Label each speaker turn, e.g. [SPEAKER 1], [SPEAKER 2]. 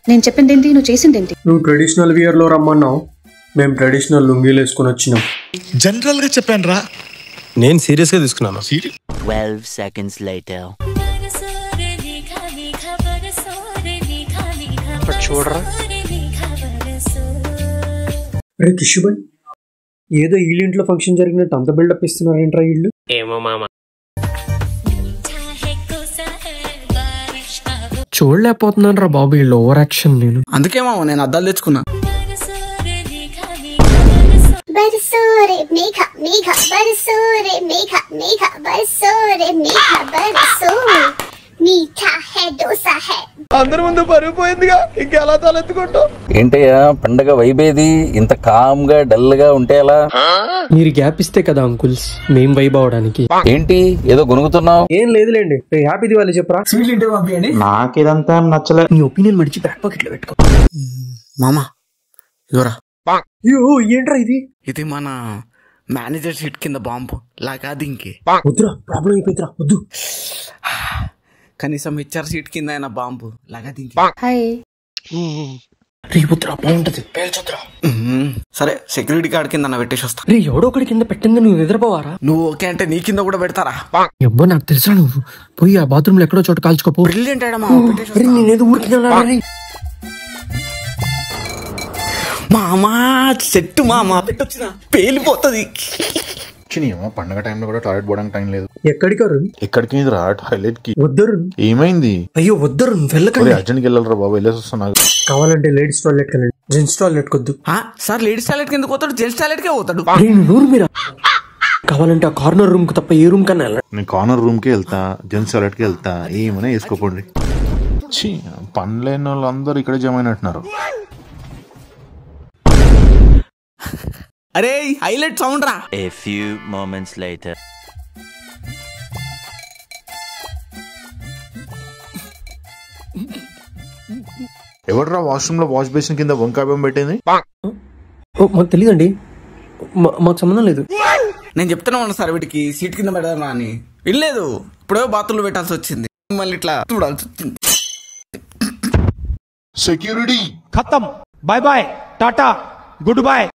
[SPEAKER 1] నేను చెప్పిందేంటి, నువ్వు చేసిందేంటి?
[SPEAKER 2] నువ్వు ట్రెడిషనల్ వియర్ లో రమ్మన్నావు, మేము ట్రెడిషనల్ లుంగీలు వేసుకుని వచ్చినాం.
[SPEAKER 3] జనరల్ గా చెప్పాను రా,
[SPEAKER 4] నేను సీరియస్ గా తీసుకున్నాను.
[SPEAKER 5] 12 seconds later.
[SPEAKER 4] చూడరా
[SPEAKER 2] అరే కిషుబాయ్, ఏదో వీళ్ళింట్లో ఫంక్షన్ జరిగినట్టు అంత బిల్డప్ ఇస్తున్నారేంట్రా వీళ్ళు?
[SPEAKER 4] ఏమో మామ,
[SPEAKER 2] చూడలేకపోతున్నాను రా బాబు వీళ్ళు ఓవర్ యాక్షన్. నేను
[SPEAKER 6] అందుకే మామ నేను అద్దాలు తెచ్చుకున్నా.
[SPEAKER 3] అందరి ముందు పరిగిపోయిందిగా, ఇంకెలా తలెత్తుకుంటావు?
[SPEAKER 7] ఏంటయ్యా పండగ వైబేది, ఇంత కామ్ గా డల్ గా ఉంటే ఎలా?
[SPEAKER 2] మీరు గ్యాప్ ఇస్తే కదా అంకుల్స్ మేం వైబ్ అవడానికి.
[SPEAKER 7] ఏంటి ఏదో గొనుగుతున్నావు?
[SPEAKER 2] ఏం లేదులేండి, హ్యాపీ దివాళీ చెప్పరా.
[SPEAKER 6] నాకు ఇదంతా నచ్చలే.
[SPEAKER 2] నీ ఒపీనియన్ మడిచి బ్యాక్ పాకెట్ లో పెట్టుకో.
[SPEAKER 6] మామా ఇవరా,
[SPEAKER 2] ఏంట్రా ఇది?
[SPEAKER 6] ఇది మన మేనేజర్ సీట్ కింద బాంబు లాగా దింకి.
[SPEAKER 2] వద్దురా, ప్రాబ్లం అయిపోయిందిరా, వద్దు.
[SPEAKER 6] కనీసం హెచ్ఆర్ సీట్ కింద అయినా బాంబు లాగా దింకి.
[SPEAKER 1] హాయ్.
[SPEAKER 2] రే వద్దురా, బాగుంటది, పేల్చొద్దురా.
[SPEAKER 6] సరే సెక్యూరిటీ గార్డ్ కింద పెట్టేసి వస్తా.
[SPEAKER 2] రే ఎవడో ఒకటి కింద పెట్టింది, నువ్వు నిద్రపోవారా?
[SPEAKER 6] నువ్వు ఓకే అంటే నీ కింద కూడా పెడతారా?
[SPEAKER 2] ఎవ్వో నాకు తెలుసా, నువ్వు పోయి ఆ బాత్రూమ్ లో ఎక్కడో చోట కాల్చుకోపో.
[SPEAKER 6] బ్రిలియంట్
[SPEAKER 2] నేనేదో ఊరికి
[SPEAKER 6] మామా సెట్టు మామా పెట్టొచ్చిన పేలిపోతుంది.
[SPEAKER 3] పండగ టైంలో కూడా టాయిలెట్ పోవడానికి టైం లేదు.
[SPEAKER 2] ఎక్కడికి వరుణ్?
[SPEAKER 3] ఎక్కడికి రా, టాయిలెట్ కి.
[SPEAKER 2] వద్దరు.
[SPEAKER 3] ఏమైంది?
[SPEAKER 2] అయ్యో వద్దరు, వెళ్ళకండి.
[SPEAKER 3] అర్జెంట్కి వెళ్ళాలరా బాబు, వెళ్ళేసి వస్తున్నా.
[SPEAKER 2] కావాలంటే లేడీస్ టాయిలెట్ వెళ్ళండి, జెంట్స్ టాయిలెట్ కొద్దు.
[SPEAKER 6] సార్ లేడీస్ టాయిలెట్ కింద పోతాడు, జెంట్స్ టాయిలెట్ కే పోతాడు.
[SPEAKER 2] నూరు మీరా కావాలంటే ఆ కార్నర్ రూమ్ కు తప్ప ఏ రూమ్ కన్నా వెళ్ళండి.
[SPEAKER 3] నేను కార్నర్ రూమ్ కి వెళ్తా, జెంట్స్ టాయిలెట్ కి వెళ్తా, ఏమైనా వేసుకోకండి. పనులేని వాళ్ళు అందరూ ఇక్కడే జమ అయినట్టున్నారు.
[SPEAKER 6] అరే హైలైట్ సౌండ్ రా.
[SPEAKER 5] A few moments later.
[SPEAKER 3] ఎవడరా వాష్రూమ్ లో వాష్ బేసిన్ కింద వంకాయ బొమ్మ పెట్టింది?
[SPEAKER 2] మాకు తెలియదండి, మాకు సంబంధం లేదు.
[SPEAKER 6] నేను చెప్తున్నా ఉన్నా సార్ వీటికి సీట్ కింద పెడదామా అని, వెళ్ళలేదు. ఇప్పుడే బాత్రూంలో పెట్టాల్సి వచ్చింది, మళ్ళీ ఇట్లా చూడాల్సి వచ్చింది.
[SPEAKER 3] సెక్యూరిటీ
[SPEAKER 4] ఖతం, bye bye, tata, good bye.